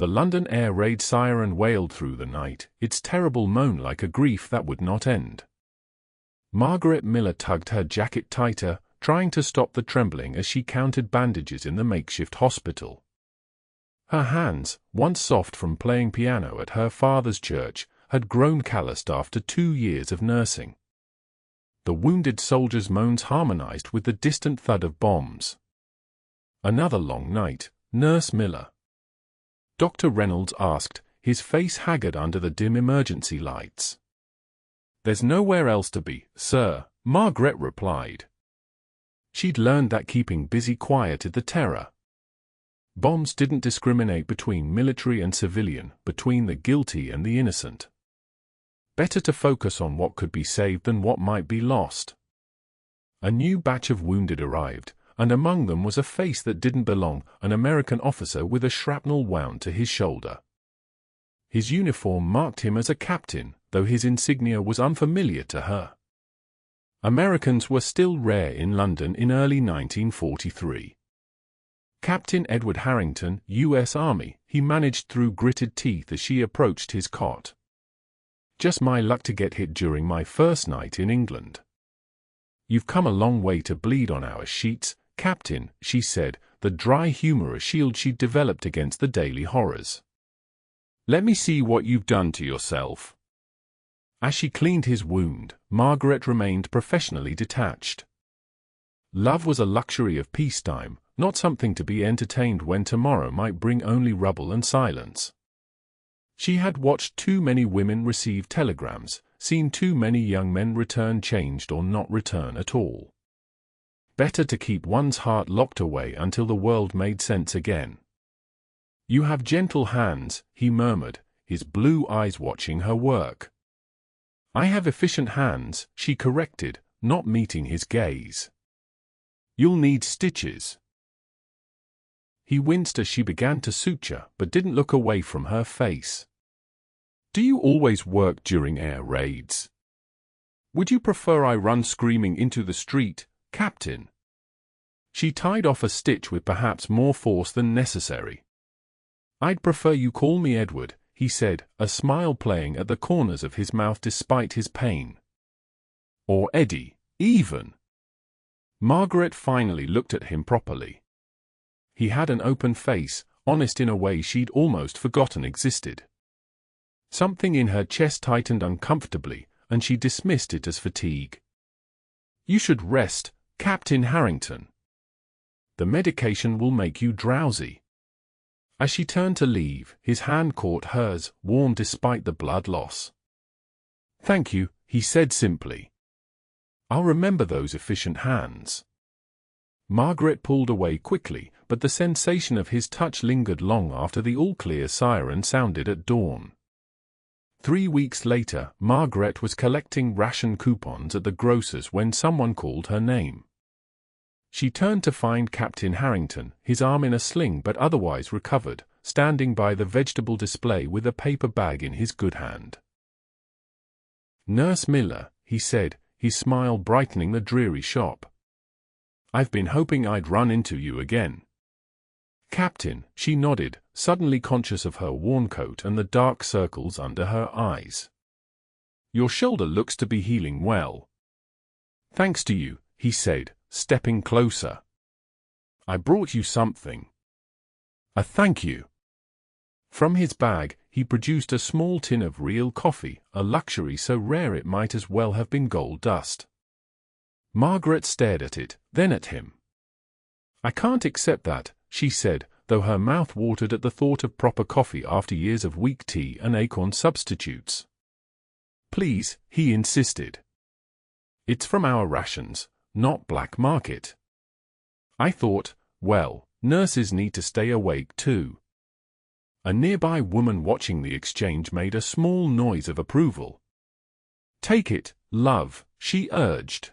The London air raid siren wailed through the night, its terrible moan like a grief that would not end. Margaret Miller tugged her jacket tighter, trying to stop the trembling as she counted bandages in the makeshift hospital. Her hands, once soft from playing piano at her father's church, had grown calloused after 2 years of nursing. The wounded soldier's moans harmonized with the distant thud of bombs. Another long night, Nurse Miller. Dr. Reynolds asked, his face haggard under the dim emergency lights. "There's nowhere else to be, sir," Margaret replied. She'd learned that keeping busy quieted the terror. Bombs didn't discriminate between military and civilian, between the guilty and the innocent. Better to focus on what could be saved than what might be lost. A new batch of wounded arrived, and among them was a face that didn't belong, an American officer with a shrapnel wound to his shoulder. His uniform marked him as a captain, though his insignia was unfamiliar to her. Americans were still rare in London in early 1943. Captain Edward Harrington, U.S. Army, he managed through gritted teeth as she approached his cot. "Just my luck to get hit during my first night in England." "You've come a long way to bleed on our sheets, Captain," she said, the dry humor a shield she'd developed against the daily horrors. "Let me see what you've done to yourself." As she cleaned his wound, Margaret remained professionally detached. Love was a luxury of peacetime, not something to be entertained when tomorrow might bring only rubble and silence. She had watched too many women receive telegrams, seen too many young men return changed or not return at all. Better to keep one's heart locked away until the world made sense again. "You have gentle hands," he murmured, his blue eyes watching her work. "I have efficient hands," she corrected, not meeting his gaze. "You'll need stitches." He winced as she began to suture, but didn't look away from her face. "Do you always work during air raids? Would you prefer I run screaming into the street, Captain?" She tied off a stitch with perhaps more force than necessary. "I'd prefer you call me Edward," he said, a smile playing at the corners of his mouth despite his pain. "Or Eddie, even." Margaret finally looked at him properly. He had an open face, honest in a way she'd almost forgotten existed. Something in her chest tightened uncomfortably, and she dismissed it as fatigue. "You should rest, Captain Harrington. The medication will make you drowsy." As she turned to leave, his hand caught hers, warm despite the blood loss. "Thank you," he said simply. "I'll remember those efficient hands." Margaret pulled away quickly, but the sensation of his touch lingered long after the all-clear siren sounded at dawn. 3 weeks later, Margaret was collecting ration coupons at the grocer's when someone called her name. She turned to find Captain Harrington, his arm in a sling but otherwise recovered, standing by the vegetable display with a paper bag in his good hand. "Nurse Miller," he said, his smile brightening the dreary shop. "I've been hoping I'd run into you again." "Captain," she nodded, suddenly conscious of her worn coat and the dark circles under her eyes. "Your shoulder looks to be healing well." "Thanks to you," he said, stepping closer. "I brought you something." "A thank you." From his bag, he produced a small tin of real coffee, a luxury so rare it might as well have been gold dust. Margaret stared at it, then at him. "I can't accept that," she said, though her mouth watered at the thought of proper coffee after years of weak tea and acorn substitutes. "Please," he insisted. "It's from our rations, not black market." I thought, well, nurses need to stay awake too. A nearby woman watching the exchange made a small noise of approval. "Take it, love," she urged.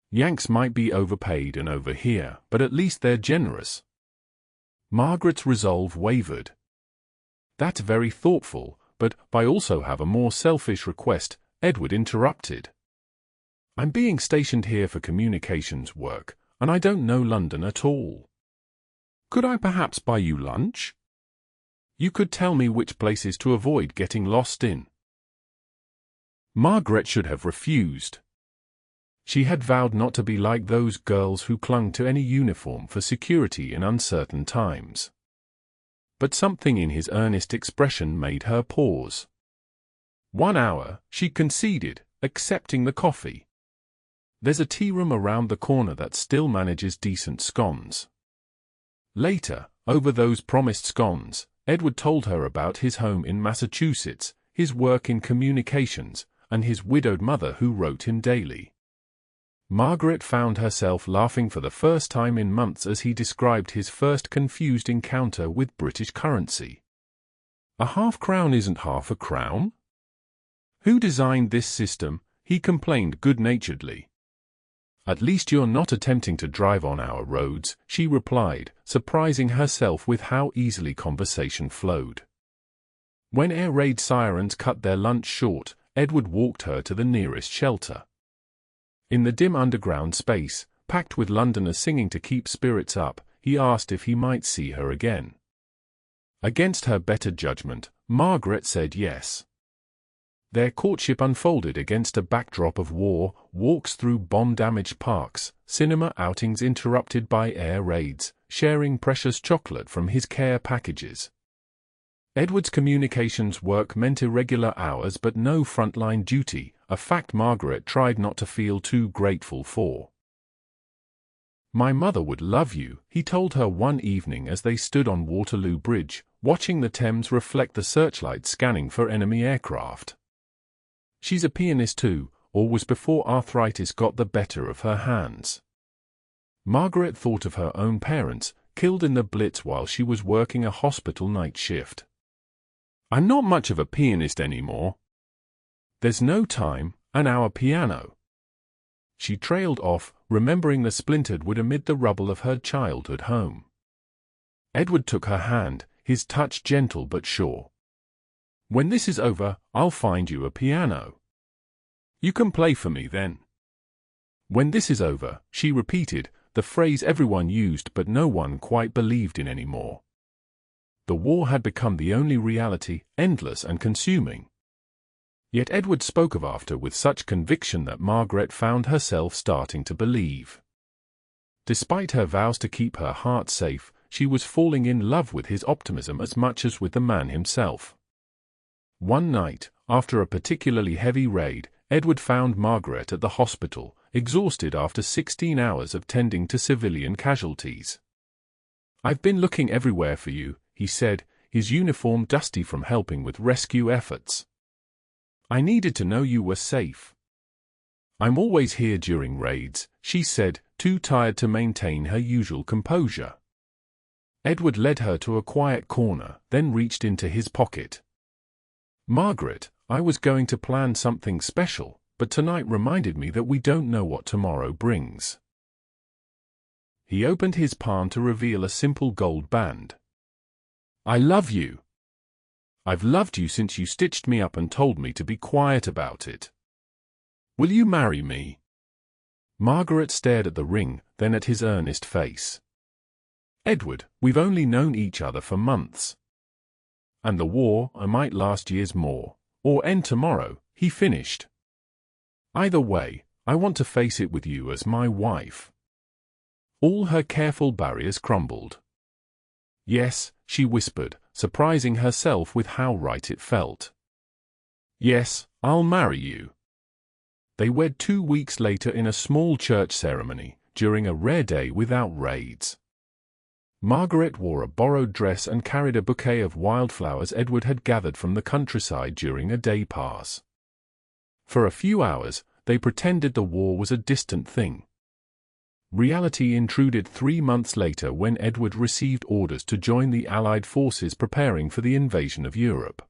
"Yanks might be overpaid and over here, but at least they're generous." Margaret's resolve wavered. "That's very thoughtful, but I also have a more selfish request," Edward interrupted. "I'm being stationed here for communications work, and I don't know London at all. Could I perhaps buy you lunch?" You could tell me which places to avoid getting lost in." Margaret should have refused. She had vowed not to be like those girls who clung to any uniform for security in uncertain times. But something in his earnest expression made her pause. 1 hour, she conceded, accepting the coffee. "There's a tea room around the corner that still manages decent scones." Later, over those promised scones, Edward told her about his home in Massachusetts, his work in communications, and his widowed mother who wrote him daily. Margaret found herself laughing for the first time in months as he described his first confused encounter with British currency. "A half-crown isn't half a crown? Who designed this system?" he complained good-naturedly. "At least you're not attempting to drive on our roads," she replied, surprising herself with how easily conversation flowed. When air raid sirens cut their lunch short, Edward walked her to the nearest shelter. In the dim underground space, packed with Londoners singing to keep spirits up, he asked if he might see her again. Against her better judgment, Margaret said yes. Their courtship unfolded against a backdrop of war, walks through bomb-damaged parks, cinema outings interrupted by air raids, sharing precious chocolate from his care packages. Edward's communications work meant irregular hours but no frontline duty, a fact Margaret tried not to feel too grateful for. "My mother would love you," he told her one evening as they stood on Waterloo Bridge, watching the Thames reflect the searchlights scanning for enemy aircraft. "She's a pianist too, or was before arthritis got the better of her hands." Margaret thought of her own parents, killed in the Blitz while she was working a hospital night shift. "I'm not much of a pianist anymore. There's no time, and our piano." She trailed off, remembering the splintered wood amid the rubble of her childhood home. Edward took her hand, his touch gentle but sure. "When this is over, I'll find you a piano. You can play for me then." "When this is over," she repeated, the phrase everyone used but no one quite believed in anymore. The war had become the only reality, endless and consuming. Yet Edward spoke of after with such conviction that Margaret found herself starting to believe. Despite her vows to keep her heart safe, she was falling in love with his optimism as much as with the man himself. One night, after a particularly heavy raid, Edward found Margaret at the hospital, exhausted after 16 hours of tending to civilian casualties. "I've been looking everywhere for you," he said, his uniform dusty from helping with rescue efforts. "I needed to know you were safe." "I'm always here during raids," she said, too tired to maintain her usual composure. Edward led her to a quiet corner, then reached into his pocket. "Margaret, I was going to plan something special, but tonight reminded me that we don't know what tomorrow brings." He opened his palm to reveal a simple gold band. "I love you. I've loved you since you stitched me up and told me to be quiet about it. Will you marry me?" Margaret stared at the ring, then at his earnest face. "Edward, we've only known each other for months. And the war might last years more, or end tomorrow," he finished. "Either way, I want to face it with you as my wife." All her careful barriers crumbled. "Yes," she whispered, surprising herself with how right it felt. "Yes, I'll marry you." They wed 2 weeks later in a small church ceremony, during a rare day without raids. Margaret wore a borrowed dress and carried a bouquet of wildflowers Edward had gathered from the countryside during a day pass. For a few hours, they pretended the war was a distant thing. Reality intruded 3 months later when Edward received orders to join the Allied forces preparing for the invasion of Europe.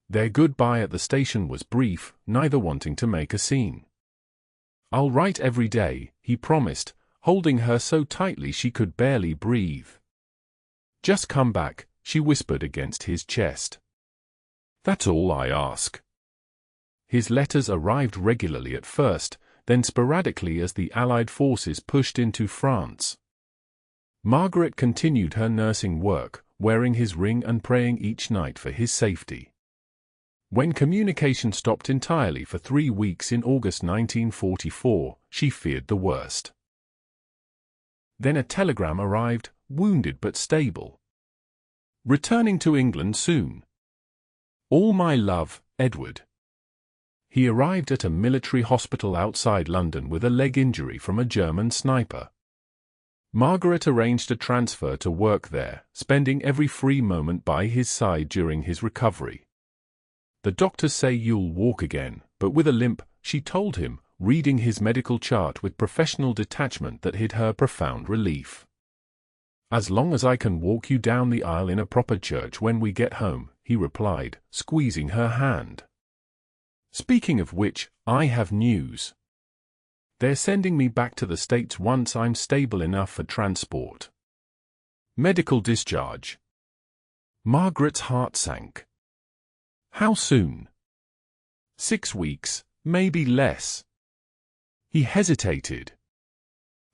Their goodbye at the station was brief, neither wanting to make a scene. "I'll write every day," he promised, holding her so tightly she could barely breathe. "Just come back," she whispered against his chest. "That's all I ask." His letters arrived regularly at first, then sporadically as the Allied forces pushed into France. Margaret continued her nursing work, wearing his ring and praying each night for his safety. When communication stopped entirely for 3 weeks in August 1944, she feared the worst. Then a telegram arrived, wounded but stable. Returning to England soon. All my love, Edward. He arrived at a military hospital outside London with a leg injury from a German sniper. Margaret arranged a transfer to work there, spending every free moment by his side during his recovery. The doctors say you'll walk again, but with a limp, she told him, reading his medical chart with professional detachment that hid her profound relief. As long as I can walk you down the aisle in a proper church when we get home, he replied, squeezing her hand. Speaking of which, I have news. They're sending me back to the States once I'm stable enough for transport. Medical discharge. Margaret's heart sank. How soon? 6 weeks, maybe less. He hesitated.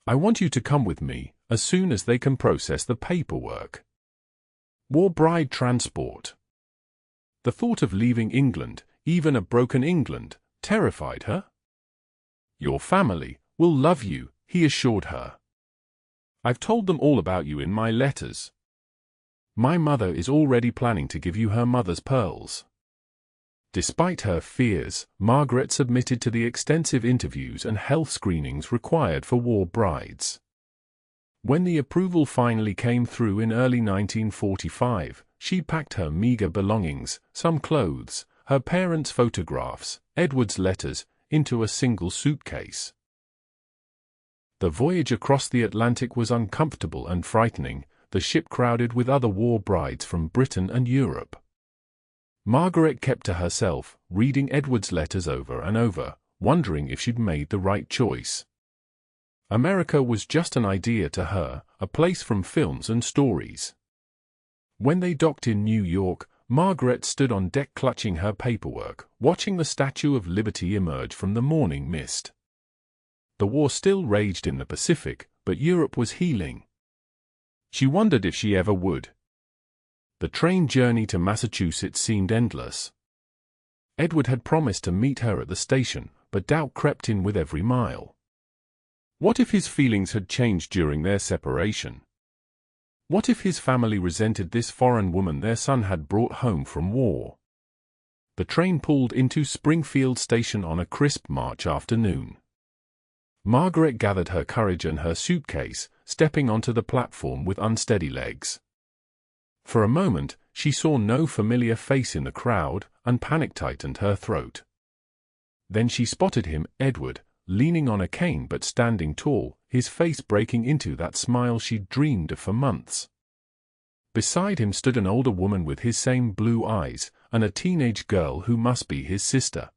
I want you to come with me, as soon as they can process the paperwork. War bride transport. The thought of leaving England, even a broken England, terrified her. Your family will love you, he assured her. I've told them all about you in my letters. My mother is already planning to give you her mother's pearls. Despite her fears, Margaret submitted to the extensive interviews and health screenings required for war brides. When the approval finally came through in early 1945, she packed her meager belongings, some clothes, her parents' photographs, Edward's letters, into a single suitcase. The voyage across the Atlantic was uncomfortable and frightening, the ship crowded with other war brides from Britain and Europe. Margaret kept to herself, reading Edward's letters over and over, wondering if she'd made the right choice. America was just an idea to her, a place from films and stories. When they docked in New York, Margaret stood on deck clutching her paperwork, watching the Statue of Liberty emerge from the morning mist. The war still raged in the Pacific, but Europe was healing. She wondered if she ever would. The train journey to Massachusetts seemed endless. Edward had promised to meet her at the station, but doubt crept in with every mile. What if his feelings had changed during their separation? What if his family resented this foreign woman their son had brought home from war? The train pulled into Springfield Station on a crisp March afternoon. Margaret gathered her courage and her suitcase, stepping onto the platform with unsteady legs. For a moment, she saw no familiar face in the crowd, and panic tightened her throat. Then she spotted him, Edward, leaning on a cane but standing tall, his face breaking into that smile she'd dreamed of for months. Beside him stood an older woman with his same blue eyes, and a teenage girl who must be his sister.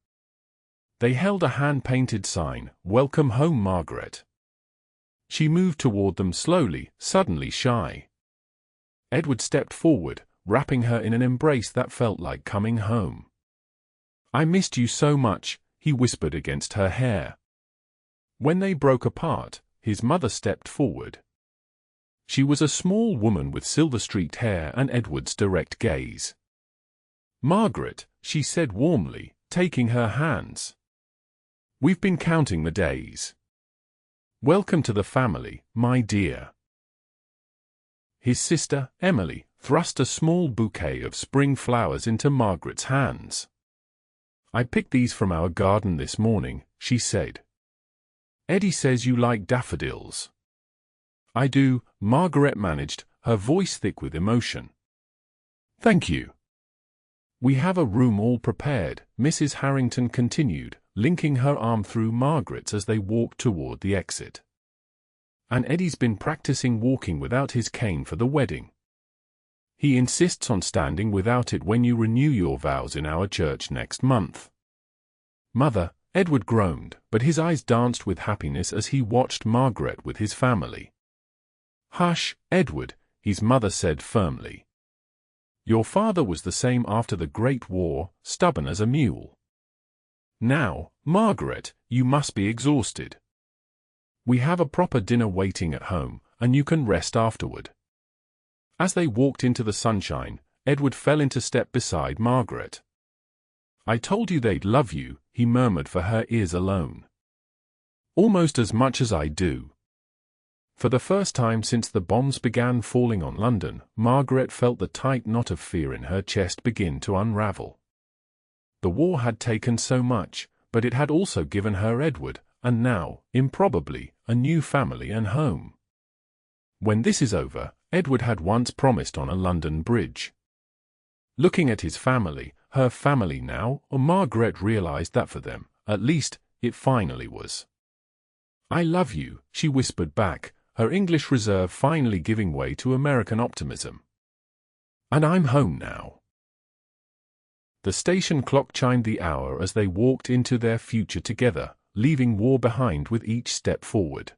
They held a hand-painted sign, "Welcome home, Margaret." She moved toward them slowly, suddenly shy. Edward stepped forward, wrapping her in an embrace that felt like coming home. "I missed you so much," he whispered against her hair. When they broke apart, his mother stepped forward. She was a small woman with silver-streaked hair and Edward's direct gaze. "Margaret," she said warmly, taking her hands. "We've been counting the days. Welcome to the family, my dear." His sister, Emily, thrust a small bouquet of spring flowers into Margaret's hands. "I picked these from our garden this morning," she said. "Eddie says you like daffodils." "I do," Margaret managed, her voice thick with emotion. "Thank you." "We have a room all prepared," Mrs. Harrington continued, linking her arm through Margaret's as they walked toward the exit. "And Eddie's been practicing walking without his cane for the wedding. He insists on standing without it when you renew your vows in our church next month." "Mother," Edward groaned, but his eyes danced with happiness as he watched Margaret with his family. "Hush, Edward," his mother said firmly. "Your father was the same after the Great War, stubborn as a mule. Now, Margaret, you must be exhausted. We have a proper dinner waiting at home, and you can rest afterward." As they walked into the sunshine, Edward fell into step beside Margaret. "I told you they'd love you," he murmured for her ears alone. "Almost as much as I do." For the first time since the bombs began falling on London, Margaret felt the tight knot of fear in her chest begin to unravel. The war had taken so much, but it had also given her Edward, and now, improbably, a new family and home. When this is over, Edward had once promised on a London bridge. Looking at his family, her family now, Margaret realized that for them, at least, it finally was. "I love you," she whispered back, her English reserve finally giving way to American optimism. "And I'm home now." The station clock chimed the hour as they walked into their future together, leaving war behind with each step forward.